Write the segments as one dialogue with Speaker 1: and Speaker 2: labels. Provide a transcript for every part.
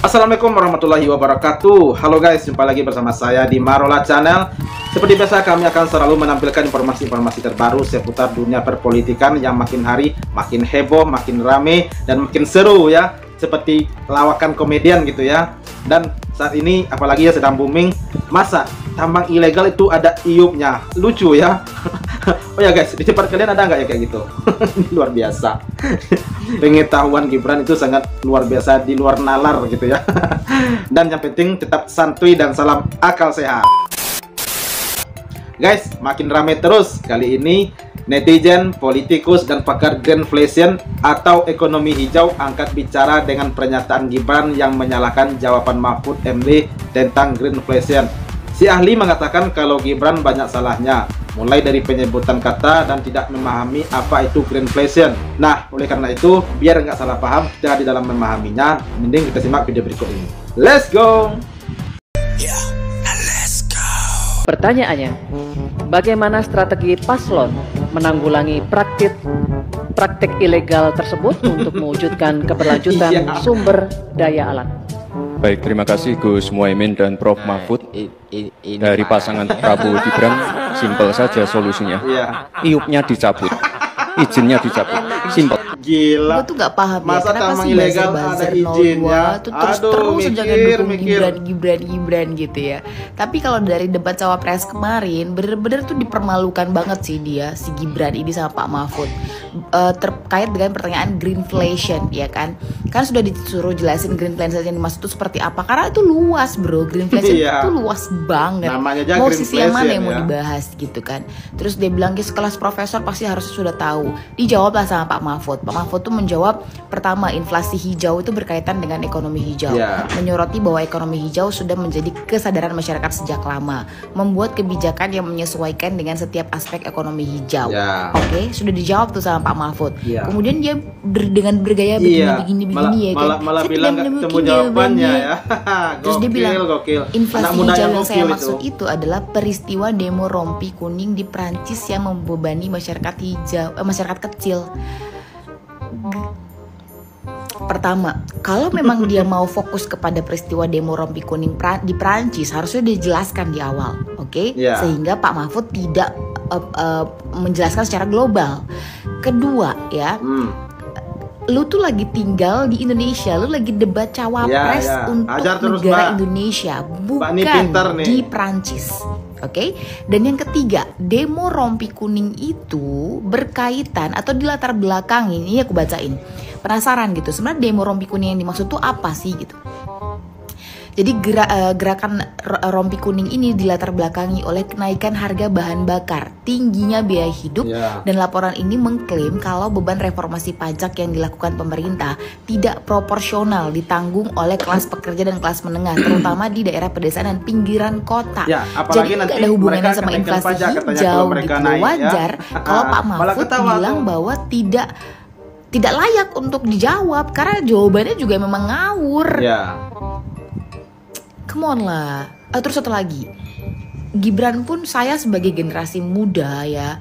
Speaker 1: Assalamualaikum warahmatullahi wabarakatuh. Halo guys, jumpa lagi bersama saya di Marola Channel. Seperti biasa kami akan selalu menampilkan informasi-informasi terbaru seputar dunia perpolitikan yang makin hari makin heboh, makin rame, dan makin seru ya. Seperti lawakan komedian gitu ya. Dan saat ini apalagi ya sedang booming, masa tambang ilegal itu ada iupnya. Lucu ya. Oh ya guys, di tempat kalian ada nggak ya kayak gitu? Luar biasa. Pengetahuan Gibran itu sangat luar biasa, di luar nalar gitu ya. Dan yang penting tetap santuy dan salam akal sehat. Guys, makin rame terus kali ini. Netizen, politikus, dan pakar greenflation atau ekonomi hijau angkat bicara dengan pernyataan Gibran yang menyalahkan jawaban Mahfud MD tentang greenflation. Si ahli mengatakan kalau Gibran banyak salahnya, mulai dari penyebutan kata dan tidak memahami apa itu greenflation. Nah, oleh karena itu, biar nggak salah paham kita di dalam memahaminya, mending kita simak video berikut ini. Let's go!
Speaker 2: Pertanyaannya, bagaimana strategi paslon menanggulangi praktik ilegal tersebut untuk mewujudkan keberlanjutan sumber daya alam?
Speaker 3: Baik, terima kasih Gus Muhaimin dan Prof. Mahfud. Dari pasangan Prabowo Gibran, simpel saja solusinya. Iupnya dicabut, izinnya dicabut, simpel.
Speaker 1: Gila,
Speaker 4: gue tuh gak paham
Speaker 1: masa
Speaker 4: ya, kenapa
Speaker 1: tambang
Speaker 4: sih
Speaker 1: ilegal ada izinnya?
Speaker 4: tuh terus jangan dukung Gibran gitu ya. Tapi kalau dari debat cawapres kemarin, bener-bener tuh dipermalukan banget sih dia, si Gibran ini sama Pak Mahfud, terkait dengan pertanyaan greenflation ya kan. Kan sudah disuruh jelasin greenflation yang dimaksud itu seperti apa, karena itu luas bro, greenflation itu luas banget. Mau sisi yang mana yang mau dibahas gitu kan. Terus dia bilang, sekelas profesor pasti harus sudah tahu. Dijawablah sama Pak Mahfud. Pak Mahfud tuh menjawab, pertama, inflasi hijau itu berkaitan dengan ekonomi hijau. Menyoroti bahwa ekonomi hijau sudah menjadi kesadaran masyarakat sejak lama, membuat kebijakan yang menyesuaikan dengan setiap aspek ekonomi hijau. Oke, sudah dijawab tuh sama Pak Mahfud. Kemudian dia dengan bergaya begini ya kan.
Speaker 1: Malah bilang nggak ketemu jawabannya ya.
Speaker 4: Terus dia bilang, inflasi hijau yang saya maksud itu adalah peristiwa demo rompi kuning di Prancis yang membebani masyarakat hijau, masyarakat kecil. Pertama, kalau memang dia mau fokus kepada peristiwa demo rompi kuning di Prancis, harusnya dijelaskan di awal, oke? Sehingga Pak Mahfud tidak menjelaskan secara global. Kedua, ya, lu tuh lagi tinggal di Indonesia, lu lagi debat cawapres untuk negara Indonesia, bukan di Prancis. Oke, dan yang ketiga, demo rompi kuning itu berkaitan atau dilatar belakangi, ini aku bacain. Penasaran gitu, sebenarnya demo rompi kuning yang dimaksud tuh apa sih gitu. Jadi gerakan rompi kuning ini dilatar belakangi oleh kenaikan harga bahan bakar, tingginya biaya hidup, dan laporan ini mengklaim kalau beban reformasi pajak yang dilakukan pemerintah tidak proporsional ditanggung oleh kelas pekerja dan kelas menengah, terutama di daerah pedesaan dan pinggiran kota. Jadi nggak ada hubungannya sama inflasi hijau gitu. Wajar kalau Pak Mahfud bilang bahwa tidak layak untuk dijawab karena jawabannya juga memang ngawur. Come on lah. Terus satu lagi, Gibran pun saya sebagai generasi muda ya,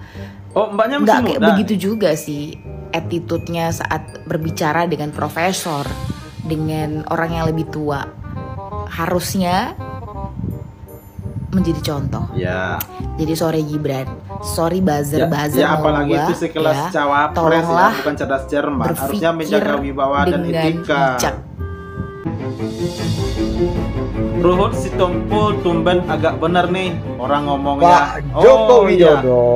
Speaker 1: mbaknya
Speaker 4: nggak kayak begitu juga sih attitude-nya saat berbicara dengan profesor, dengan orang yang lebih tua. Harusnya menjadi contoh. Jadi sorry Gibran, sorry buzzer
Speaker 1: apalagi itu sekelas cawapres ya, bukan cerdas cermat, harusnya menjaga wibawa dan etika. Ruhut Sitompul tumben agak benar nih orang ngomongnya.
Speaker 5: Pak Joko Widodo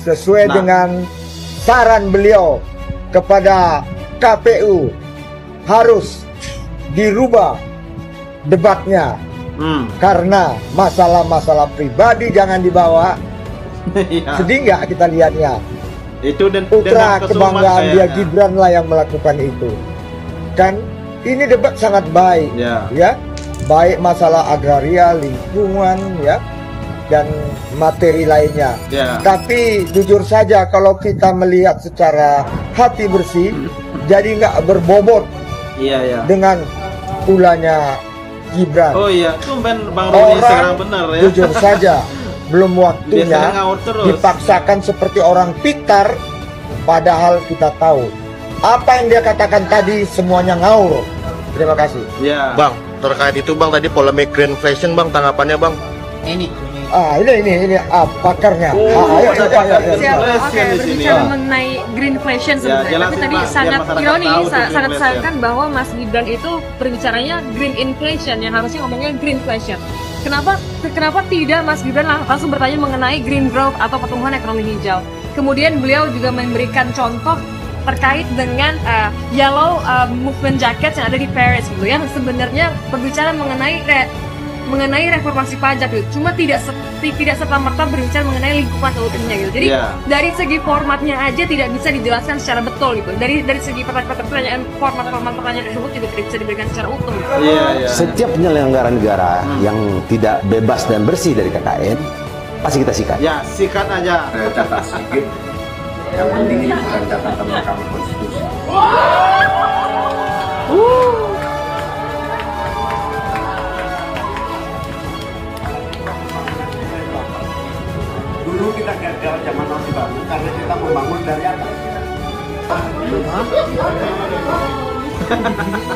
Speaker 5: sesuai dengan saran beliau kepada KPU harus dirubah debatnya karena masalah-masalah pribadi jangan dibawa. Sedih nggak kita lihatnya? Itu putra kebanggaan dia Gibran lah yang melakukan itu. Kan ini debat sangat baik, ya, baik masalah agraria, lingkungan, ya, dan materi lainnya. Tapi jujur saja kalau kita melihat secara hati bersih, jadi nggak berbobot dengan ulahnya Gibran.
Speaker 1: Tumben Bang Roni sekarang benar ya.
Speaker 5: Jujur saja, belum waktunya dipaksakan seperti orang pintar, padahal kita tahu apa yang dia katakan tadi semuanya ngawur. Terima kasih.
Speaker 1: Ya.
Speaker 6: Bang, terkait itu Bang tadi polemik greenflation Bang, tanggapannya Bang?
Speaker 5: Ini pakarnya. Ayo
Speaker 7: berbicara mengenai greenflation sebenarnya, tapi tadi sangat ironi, sangat disayangkan bahwa Mas Gibran itu berbicaranya green inflation, yang harusnya ngomongnya greenflation. Kenapa tidak Mas Gibran langsung bertanya mengenai green growth atau pertumbuhan ekonomi hijau? Kemudian beliau juga memberikan contoh terkait dengan yellow movement jacket yang ada di Paris gitu, yang sebenarnya berbicara mengenai reformasi pajak gitu, cuma tidak serta-merta berbicara mengenai lingkungan seutuhnya gitu. Jadi dari segi formatnya aja tidak bisa dijelaskan secara betul gitu. Dari segi pertanyaan, format pertanyaan tersebut juga tidak bisa diberikan secara utuh.
Speaker 8: Setiap penyelenggaraan negara yang tidak bebas dan bersih dari KKN pasti kita sikat.
Speaker 1: Ya, sikat aja.
Speaker 9: Data sedikit. Yang penting ini bukan catatan Mahkamah Konstitusi. Dulu kita gagal zaman Orde Baru karena kita membangun dari atas.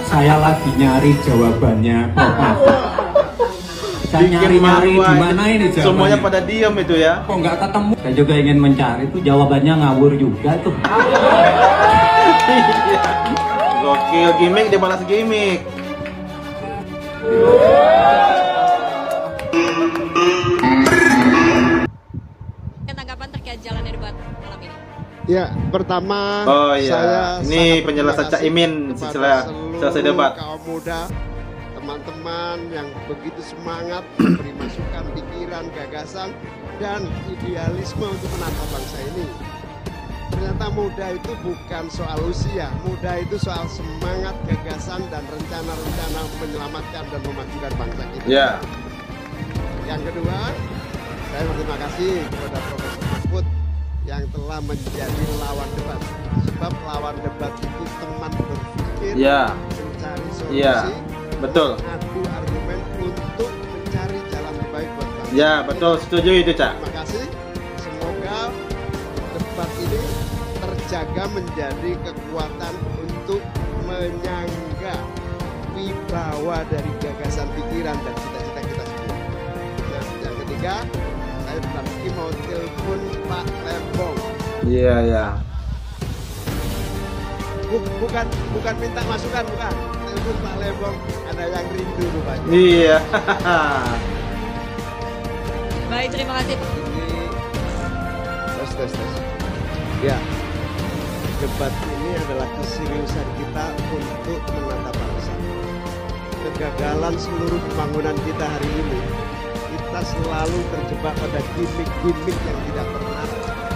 Speaker 10: Saya lagi nyari jawabannya, Bapak. Saya nyari-nyari di mana ini jawabannya.
Speaker 1: Semuanya pada diam itu ya.
Speaker 10: Kok nggak ketemu? Saya juga ingin mencari itu jawabannya ngawur juga tuh.
Speaker 1: Gokil, gimmick dia balas gimmick.
Speaker 7: Tanggapan terkait jalannya debat malam ini?
Speaker 11: Ya, pertama
Speaker 1: saya ini penjelasan Cak Imin setelah selesai debat.
Speaker 11: Kaum muda, teman-teman yang begitu semangat memberi masukan, pikiran, gagasan, dan idealisme untuk menata bangsa ini. Ternyata muda itu bukan soal usia, muda itu soal semangat, gagasan, dan rencana-rencana menyelamatkan dan memajukan bangsa kita. Yang kedua, saya berterima kasih kepada Profesor Mahfud yang telah menjadi lawan debat. Sebab lawan debat itu teman berpikir, mencari solusi,
Speaker 1: betul.
Speaker 11: mengadu argumen untuk mencari jalan terbaik buat bangsa.
Speaker 1: Ya, betul, setuju itu, Cak.
Speaker 11: Terima kasih. Semoga debat ini terjaga menjadi kekuatan untuk menyangga wibawa dari gagasan, pikiran, dan cita-cita kita semua. Nah, yang ketiga, saya tadi mau telepon Pak Lembong. Bukan minta masukan, bukan. Telepon Pak Lembong, ada yang rindu rupanya.
Speaker 7: Baik, terima kasih.
Speaker 11: Ini tes. Ya, debat ini adalah keseriusan kita untuk menata bangsa. Kegagalan seluruh pembangunan kita hari ini, kita selalu terjebak pada gimmick-gimmick yang tidak pernah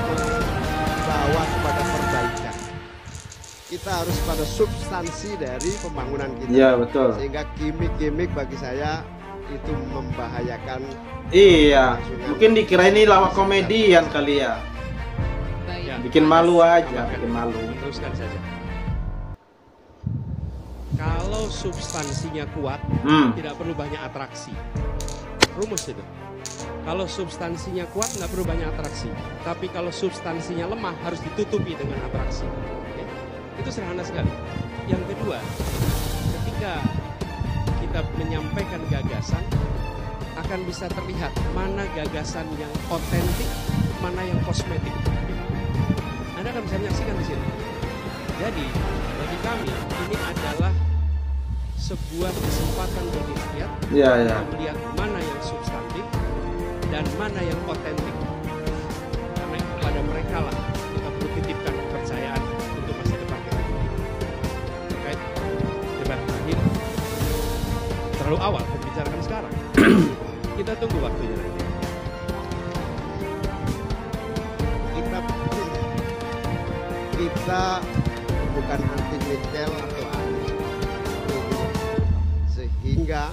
Speaker 11: membawa kepada perbaikan. Kita harus pada substansi dari pembangunan kita.
Speaker 1: Iya, betul.
Speaker 11: Sehingga gimmick-gimmick bagi saya itu membahayakan.
Speaker 1: Iya, mungkin dikira ini lawak komedian kali ya. Bikin malu aja, bikin malu.
Speaker 12: Teruskan saja. Kalau substansinya kuat, tidak perlu banyak atraksi. Rumus itu. Kalau substansinya kuat, nggak perlu banyak atraksi. Tapi kalau substansinya lemah, harus ditutupi dengan atraksi. Ya? Itu sederhana sekali. Yang kedua, ketika kita menyampaikan gagasan, akan bisa terlihat mana gagasan yang otentik, mana yang kosmetik. Anda akan bisa menyaksikan di sini. Jadi, bagi kami ini adalah sebuah kesempatan bagi rakyat untuk melihat mana yang substantif dan mana yang otentik. Karena kepada mereka lah kita perlu titipkan kepercayaan untuk masa depan kita. Terkait debat terakhir, terlalu awal membicarakan sekarang. Kita tunggu waktunya nanti.
Speaker 11: Kita bukan anti nikel atau anti, sehingga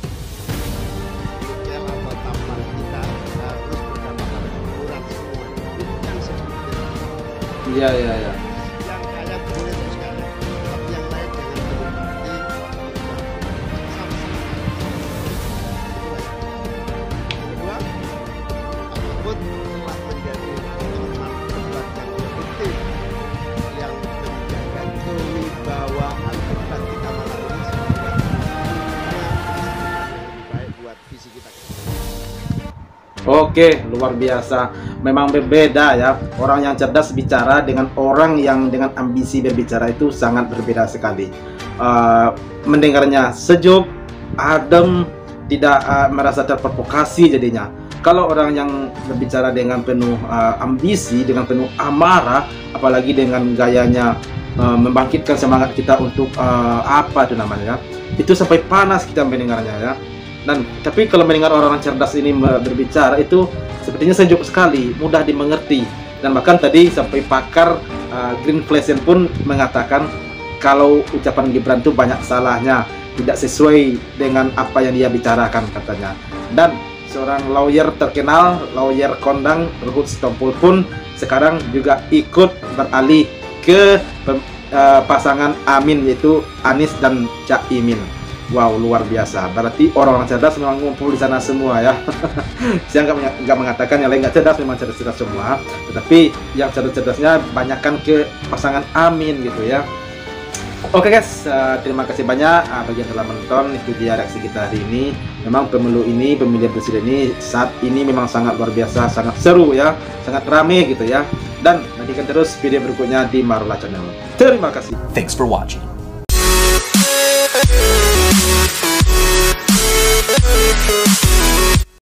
Speaker 11: nikel atau tambang kita harus berdampak pada penurunan semua, bukan seperti itu.
Speaker 1: Iya.
Speaker 11: Yang kaya boleh terus kaya, tapi yang lain jangan menikmati sama-sama. Kedua, Pak Mahfud telah menjadi teman debat yang produktif, yang menjaga kewibawaan debat kita malam ini sehingga
Speaker 1: Oke, luar biasa. Memang berbeda ya. Orang yang cerdas bicara dengan orang yang dengan ambisi berbicara itu sangat berbeda sekali. Mendengarnya sejuk, adem, tidak merasa terprovokasi jadinya. Kalau orang yang berbicara dengan penuh ambisi, dengan penuh amarah, apalagi dengan gayanya membangkitkan semangat kita untuk apa itu namanya, itu sampai panas kita mendengarnya ya. Dan tapi kalau mendengar orang-orang cerdas ini berbicara itu sepertinya sejuk sekali, mudah dimengerti. Dan bahkan tadi sampai pakar Greenflation pun mengatakan kalau ucapan Gibran itu banyak salahnya, tidak sesuai dengan apa yang dia bicarakan katanya. Dan seorang lawyer terkenal, lawyer kondang Ruhut Sitompul pun sekarang juga ikut beralih ke pasangan Amin, yaitu Anies dan Cak Imin. Wow, luar biasa. Berarti orang-orang cerdas memang ngumpul di sana semua ya. Saya nggak mengatakan yang lain nggak cerdas, memang cerdas-cerdas semua. Tetapi yang cerdas-cerdasnya banyakkan ke pasangan Amin gitu ya. Oke guys, terima kasih banyak bagi yang telah menonton. Itu dia reaksi kita hari ini. Memang pemilihan presiden ini saat ini memang sangat luar biasa, sangat seru ya, sangat rame gitu ya. Dan nantikan terus video berikutnya di Marola Channel. Terima kasih.
Speaker 13: Thanks for watching.